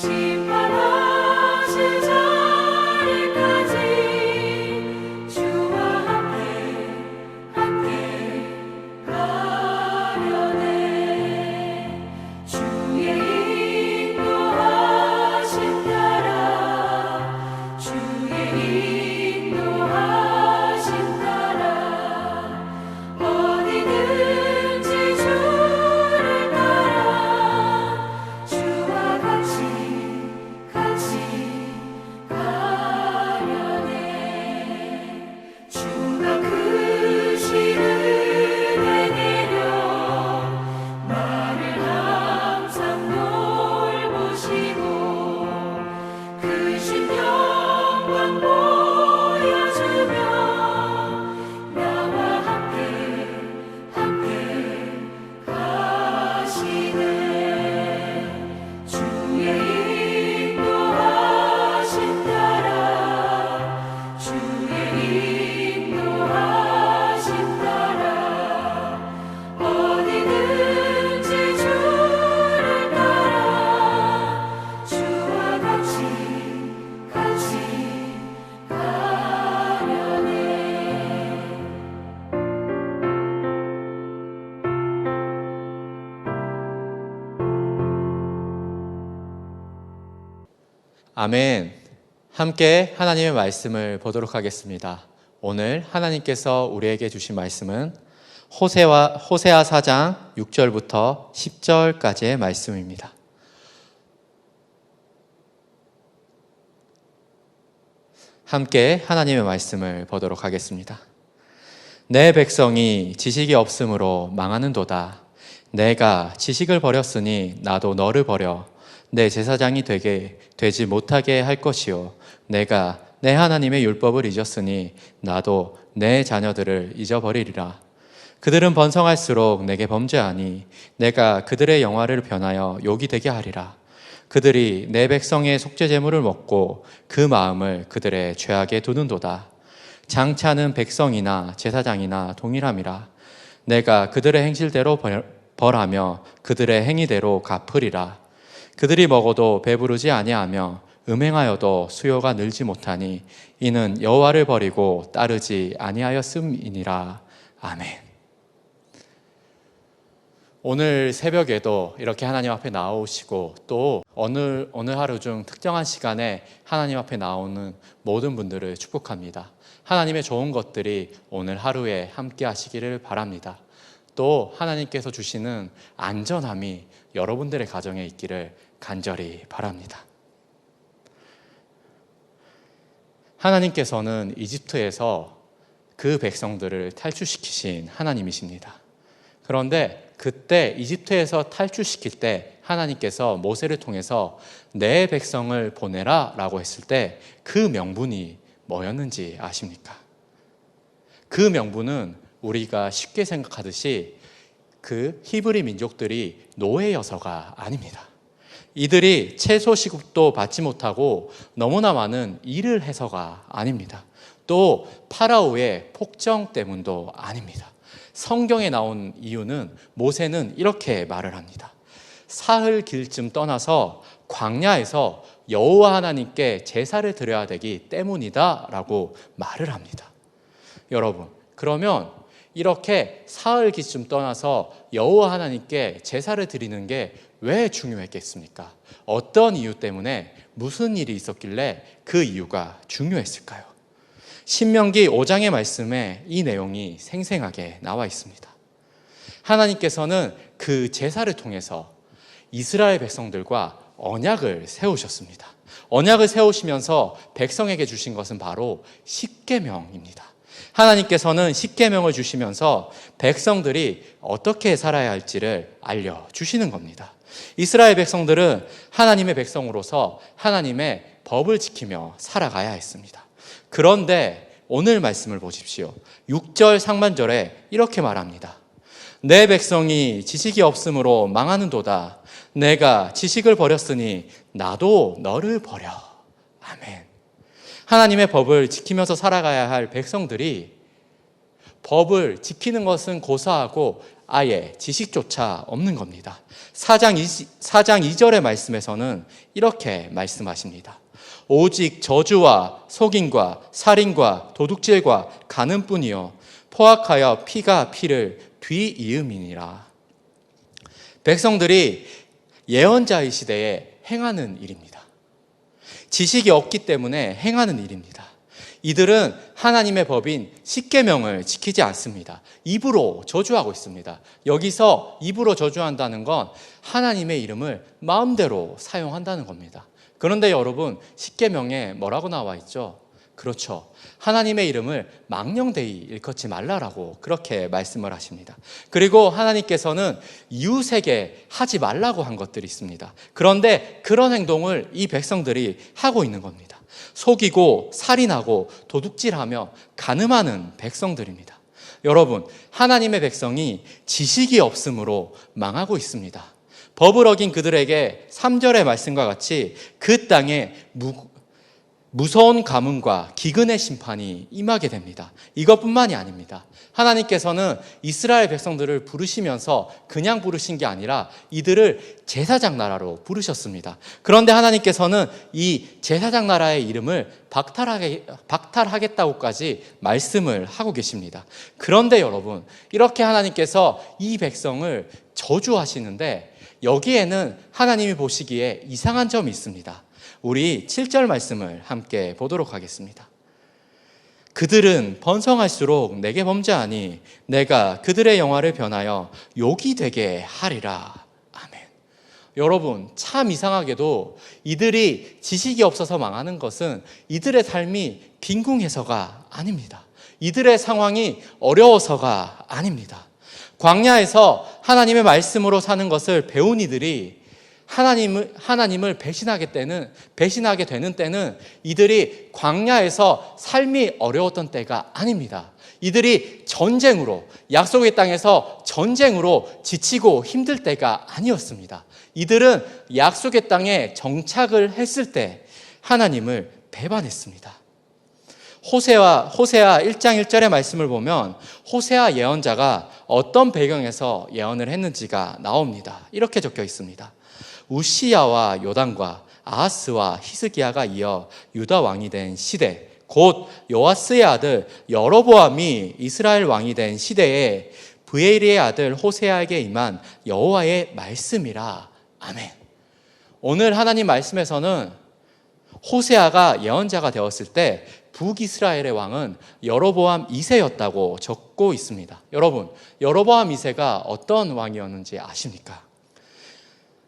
심판하실 자리까지 주와 함께 가려네. 주의 인도하심 따라 주의 인도하심 따라 어디든지 주를 따라 주와 같이 가려네. 주가 크신 은혜 내려 나를 항상 돌보시고 크신 영광 보여주며 나와 함께 가시네. 주의 인도하심 따라 주의 인도하심 따라 어디든지 주를 따라 주와 같이 가려네. 아멘. 함께 하나님의 말씀을 보도록 하겠습니다. 오늘 하나님께서 우리에게 주신 말씀은 호세아 4장 6절부터 10절까지의 말씀입니다. 함께 하나님의 말씀을 보도록 하겠습니다. 내 백성이 지식이 없으므로 망하는도다. 내가 지식을 버렸으니 나도 너를 버려 내 제사장이 되지 못하게 할 것이요 내가 내 하나님의 율법을 잊었으니 나도 내 자녀들을 잊어버리리라. 그들은 번성할수록 내게 범죄하니 내가 그들의 영화를 변하여 욕이 되게 하리라. 그들이 내 백성의 속죄 제물을 먹고 그 마음을 그들의 죄악에 두는도다. 장차는 백성이나 제사장이나 동일함이라. 내가 그들의 행실대로 벌하며 그들의 행위대로 갚으리라. 그들이 먹어도 배부르지 아니하며 음행하여도 수요가 늘지 못하니 이는 여호와를 버리고 따르지 아니하였음이니라. 아멘. 오늘 새벽에도 이렇게 하나님 앞에 나오시고 또 어느 하루 중 특정한 시간에 하나님 앞에 나오는 모든 분들을 축복합니다. 하나님의 좋은 것들이 오늘 하루에 함께 하시기를 바랍니다. 또 하나님께서 주시는 안전함이 여러분들의 가정에 있기를 간절히 바랍니다. 하나님께서는 이집트에서 그 백성들을 탈출시키신 하나님이십니다. 그런데 그때 이집트에서 탈출시킬 때 하나님께서 모세를 통해서 내 백성을 보내라 라고 했을 때 그 명분이 뭐였는지 아십니까? 그 명분은 우리가 쉽게 생각하듯이 그 히브리 민족들이 노예여서가 아닙니다. 이들이 채소 시급도 받지 못하고 너무나 많은 일을 해서가 아닙니다. 또 파라오의 폭정 때문도 아닙니다. 성경에 나온 이유는 모세는 이렇게 말을 합니다. 사흘 길쯤 떠나서 광야에서 여호와 하나님께 제사를 드려야 되기 때문이다 라고 말을 합니다. 여러분, 그러면 이렇게 사흘 길쯤 떠나서 여호와 하나님께 제사를 드리는 게 왜 중요했겠습니까? 어떤 이유 때문에 무슨 일이 있었길래 그 이유가 중요했을까요? 신명기 5장의 말씀에 이 내용이 생생하게 나와 있습니다. 하나님께서는 그 제사를 통해서 이스라엘 백성들과 언약을 세우셨습니다. 언약을 세우시면서 백성에게 주신 것은 바로 십계명입니다. 하나님께서는 십계명을 주시면서 백성들이 어떻게 살아야 할지를 알려주시는 겁니다. 이스라엘 백성들은 하나님의 백성으로서 하나님의 법을 지키며 살아가야 했습니다. 그런데 오늘 말씀을 보십시오. 6절 상반절에 이렇게 말합니다. 내 백성이 지식이 없으므로 망하는도다. 내가 지식을 버렸으니 나도 너를 버려. 아멘. 하나님의 법을 지키면서 살아가야 할 백성들이 법을 지키는 것은 고사하고 아예 지식조차 없는 겁니다. 4장 2절의 말씀에서는 이렇게 말씀하십니다. 오직 저주와 속임과 살인과 도둑질과 간음뿐이요 포악하여 피가 피를 뒤이음이니라. 백성들이 예언자의 시대에 행하는 일입니다. 지식이 없기 때문에 행하는 일입니다. 이들은 하나님의 법인 십계명을 지키지 않습니다. 입으로 저주하고 있습니다. 여기서 입으로 저주한다는 건 하나님의 이름을 마음대로 사용한다는 겁니다. 그런데 여러분, 십계명에 뭐라고 나와 있죠? 그렇죠. 하나님의 이름을 망령되이 일컫지 말라라고 그렇게 말씀을 하십니다. 그리고 하나님께서는 이웃에게 하지 말라고 한 것들이 있습니다. 그런데 그런 행동을 이 백성들이 하고 있는 겁니다. 속이고 살인하고 도둑질하며 간음하는 백성들입니다. 여러분, 하나님의 백성이 지식이 없으므로 망하고 있습니다. 법을 어긴 그들에게 3절의 말씀과 같이 그 땅에 무서운 가뭄과 기근의 심판이 임하게 됩니다. 이것뿐만이 아닙니다. 하나님께서는 이스라엘 백성들을 부르시면서 그냥 부르신 게 아니라 이들을 제사장 나라로 부르셨습니다. 그런데 하나님께서는 이 제사장 나라의 이름을 박탈하겠다고까지 말씀을 하고 계십니다. 그런데 여러분, 이렇게 하나님께서 이 백성을 저주하시는데 여기에는 하나님이 보시기에 이상한 점이 있습니다. 우리 7절 말씀을 함께 보도록 하겠습니다. 그들은 번성할수록 내게 범죄하니 내가 그들의 영화를 변하여 욕이 되게 하리라. 아멘. 여러분, 참 이상하게도 이들이 지식이 없어서 망하는 것은 이들의 삶이 빈궁해서가 아닙니다. 이들의 상황이 어려워서가 아닙니다. 광야에서 하나님의 말씀으로 사는 것을 배운 이들이 하나님을 배신하게 되는 때는 이들이 광야에서 삶이 어려웠던 때가 아닙니다. 이들이 약속의 땅에서 전쟁으로 지치고 힘들 때가 아니었습니다. 이들은 약속의 땅에 정착을 했을 때 하나님을 배반했습니다. 호세아 1장 1절의 말씀을 보면 호세아 예언자가 어떤 배경에서 예언을 했는지가 나옵니다. 이렇게 적혀 있습니다. 우시야와 요담과 아하스와 히스기야가 이어 유다 왕이 된 시대, 곧 요아스의 아들 여로보암이 이스라엘 왕이 된 시대에 브에리의 아들 호세아에게 임한 여호와의 말씀이라. 아멘. 오늘 하나님 말씀에서는 호세아가 예언자가 되었을 때 북이스라엘의 왕은 여로보암 2세였다고 적고 있습니다. 여러분, 여로보암 2세가 어떤 왕이었는지 아십니까?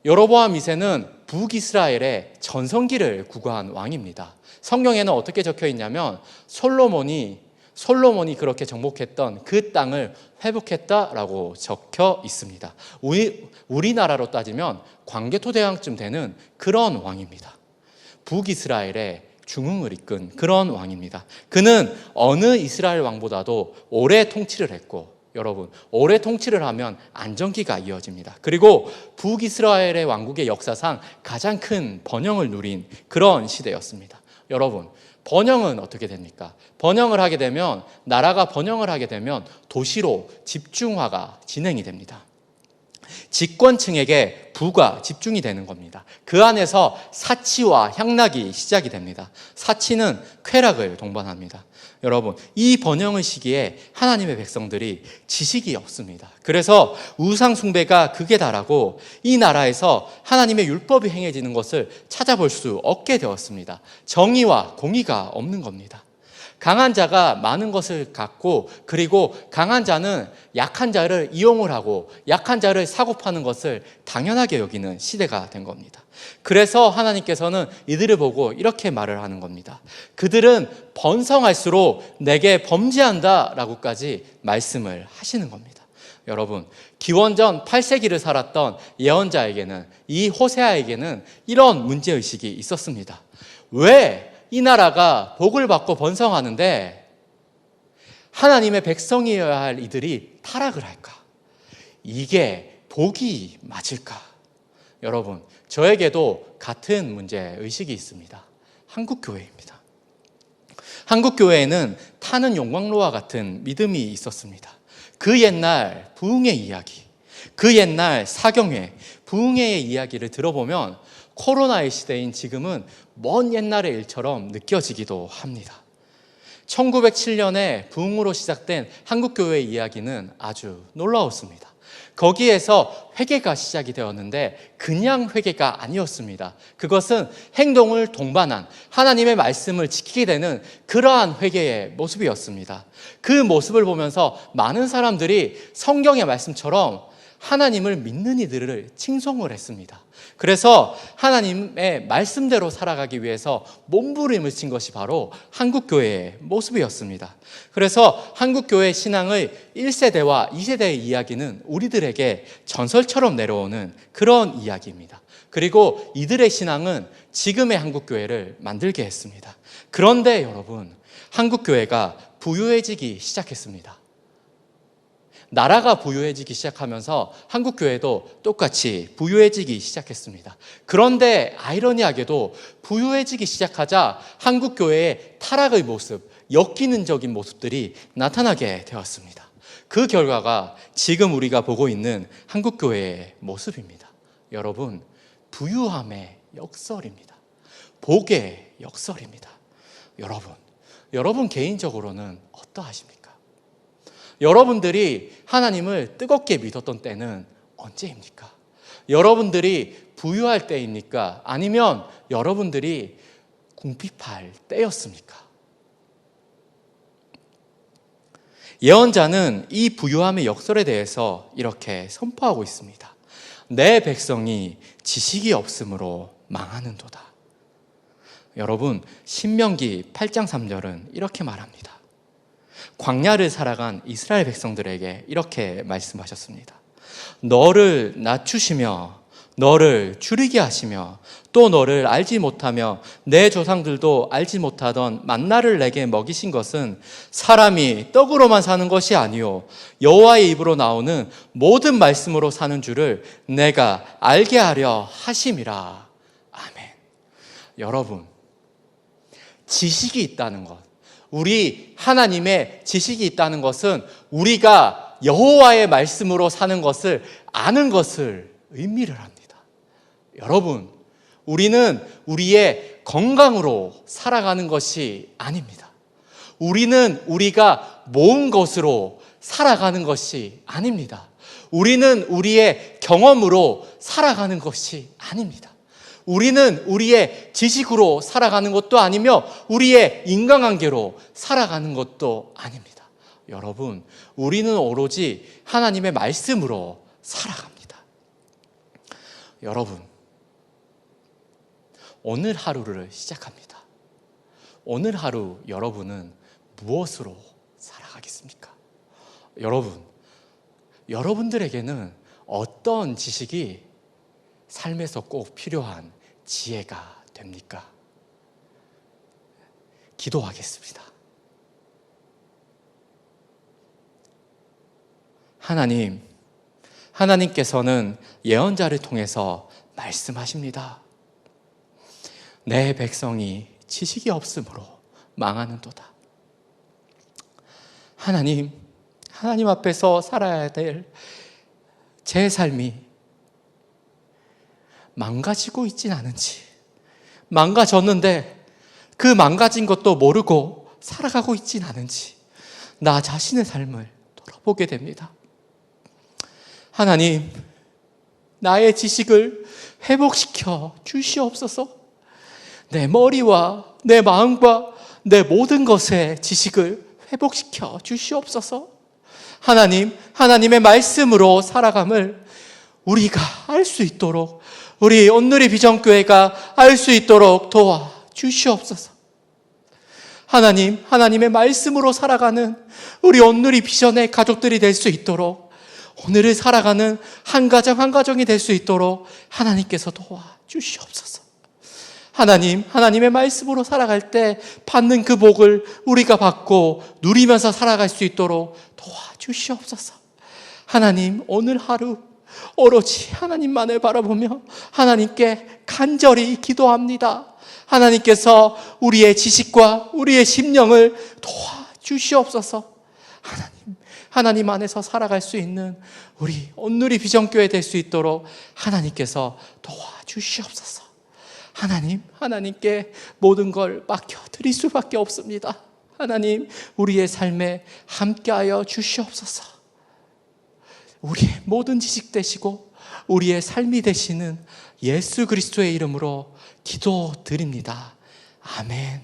여로보암 2세는 북이스라엘의 전성기를 구가한 왕입니다. 성경에는 어떻게 적혀 있냐면 솔로몬이 그렇게 정복했던 그 땅을 회복했다라고 적혀 있습니다. 우리나라로 따지면 광개토대왕쯤 되는 그런 왕입니다. 북이스라엘의 중흥을 이끈 그런 왕입니다. 그는 어느 이스라엘 왕보다도 오래 통치를 했고, 여러분, 오래 통치를 하면 안정기가 이어집니다. 그리고 북이스라엘의 왕국의 역사상 가장 큰 번영을 누린 그런 시대였습니다. 여러분, 번영은 어떻게 됩니까? 나라가 번영을 하게 되면 도시로 집중화가 진행이 됩니다. 집권층에게 부가 집중이 되는 겁니다. 그 안에서 사치와 향락이 시작이 됩니다. 사치는 쾌락을 동반합니다. 여러분, 이 번영의 시기에 하나님의 백성들이 지식이 없습니다. 그래서 우상 숭배가 극에 달하고 이 나라에서 하나님의 율법이 행해지는 것을 찾아볼 수 없게 되었습니다. 정의와 공의가 없는 겁니다. 강한 자가 많은 것을 갖고, 그리고 강한 자는 약한 자를 이용을 하고 약한 자를 사고 파는 것을 당연하게 여기는 시대가 된 겁니다. 그래서 하나님께서는 이들을 보고 이렇게 말을 하는 겁니다. 그들은 번성할수록 내게 범죄한다 라고까지 말씀을 하시는 겁니다. 여러분, 기원전 8세기를 살았던 예언자에게는, 이 호세아에게는 이런 문제의식이 있었습니다. 왜 이 나라가 복을 받고 번성하는데 하나님의 백성이어야 할 이들이 타락을 할까? 이게 복이 맞을까? 여러분, 저에게도 같은 문제의식이 있습니다. 한국교회입니다. 한국교회에는 타는 용광로와 같은 믿음이 있었습니다. 그 옛날 부흥의 이야기, 그 옛날 사경회, 부흥회의 이야기를 들어보면 코로나의 시대인 지금은 먼 옛날의 일처럼 느껴지기도 합니다. 1907년에 부흥으로 시작된 한국교회의 이야기는 아주 놀라웠습니다. 거기에서 회개가 시작이 되었는데 그냥 회개가 아니었습니다. 그것은 행동을 동반한 하나님의 말씀을 지키게 되는 그러한 회개의 모습이었습니다. 그 모습을 보면서 많은 사람들이 성경의 말씀처럼 하나님을 믿는 이들을 칭송을 했습니다. 그래서 하나님의 말씀대로 살아가기 위해서 몸부림을 친 것이 바로 한국교회의 모습이었습니다. 그래서 한국교회 신앙의 1세대와 2세대의 이야기는 우리들에게 전설처럼 내려오는 그런 이야기입니다. 그리고 이들의 신앙은 지금의 한국교회를 만들게 했습니다. 그런데 여러분, 한국교회가 부유해지기 시작했습니다. 나라가 부유해지기 시작하면서 한국교회도 똑같이 부유해지기 시작했습니다. 그런데 아이러니하게도 부유해지기 시작하자 한국교회의 타락의 모습, 역기능적인 모습들이 나타나게 되었습니다. 그 결과가 지금 우리가 보고 있는 한국교회의 모습입니다. 여러분, 부유함의 역설입니다. 복의 역설입니다. 여러분 개인적으로는 어떠하십니까? 여러분들이 하나님을 뜨겁게 믿었던 때는 언제입니까? 여러분들이 부유할 때입니까? 아니면 여러분들이 궁핍할 때였습니까? 예언자는 이 부유함의 역설에 대해서 이렇게 선포하고 있습니다. 내 백성이 지식이 없으므로 망하는도다. 여러분, 신명기 8장 3절은 이렇게 말합니다. 광야를 살아간 이스라엘 백성들에게 이렇게 말씀하셨습니다. 너를 낮추시며 너를 줄이게 하시며 또 너를 알지 못하며 내 조상들도 알지 못하던 만나를 내게 먹이신 것은 사람이 떡으로만 사는 것이 아니요 여호와의 입으로 나오는 모든 말씀으로 사는 줄을 내가 알게 하려 하심이라. 아멘. 여러분, 지식이 있다는 것, 우리 하나님의 지식이 있다는 것은 우리가 여호와의 말씀으로 사는 것을 아는 것을 의미를 합니다. 여러분, 우리는 우리의 건강으로 살아가는 것이 아닙니다. 우리는 우리가 모은 것으로 살아가는 것이 아닙니다. 우리는 우리의 경험으로 살아가는 것이 아닙니다. 우리는 우리의 지식으로 살아가는 것도 아니며 우리의 인간관계로 살아가는 것도 아닙니다. 여러분, 우리는 오로지 하나님의 말씀으로 살아갑니다. 여러분, 오늘 하루를 시작합니다. 오늘 하루 여러분은 무엇으로 살아가겠습니까? 여러분들에게는 어떤 지식이 삶에서 꼭 필요한 지혜가 됩니까? 기도하겠습니다. 하나님께서는 예언자를 통해서 말씀하십니다. 내 백성이 지식이 없으므로 망하는도다. 하나님 앞에서 살아야 될 제 삶이 망가지고 있진 않은지, 망가졌는데 그 망가진 것도 모르고 살아가고 있진 않은지 나 자신의 삶을 돌아보게 됩니다. 하나님, 나의 지식을 회복시켜 주시옵소서. 내 머리와 내 마음과 내 모든 것의 지식을 회복시켜 주시옵소서. 하나님의 말씀으로 살아감을 우리가 알 수 있도록, 우리 온누리 비전교회가 알 수 있도록 도와 주시옵소서. 하나님의 말씀으로 살아가는 우리 온누리 비전의 가족들이 될 수 있도록, 오늘을 살아가는 한 가정 한 가정이 될 수 있도록 하나님께서 도와 주시옵소서. 하나님의 말씀으로 살아갈 때 받는 그 복을 우리가 받고 누리면서 살아갈 수 있도록 도와주시옵소서. 하나님, 오늘 하루 오로지 하나님만을 바라보며 하나님께 간절히 기도합니다. 하나님께서 우리의 지식과 우리의 심령을 도와주시옵소서. 하나님 안에서 살아갈 수 있는 우리 온누리 비전교회 될 수 있도록 하나님께서 도와주시옵소서. 하나님께 모든 걸 맡겨드릴 수밖에 없습니다. 하나님, 우리의 삶에 함께하여 주시옵소서. 우리의 모든 지식 되시고 우리의 삶이 되시는 예수 그리스도의 이름으로 기도드립니다. 아멘.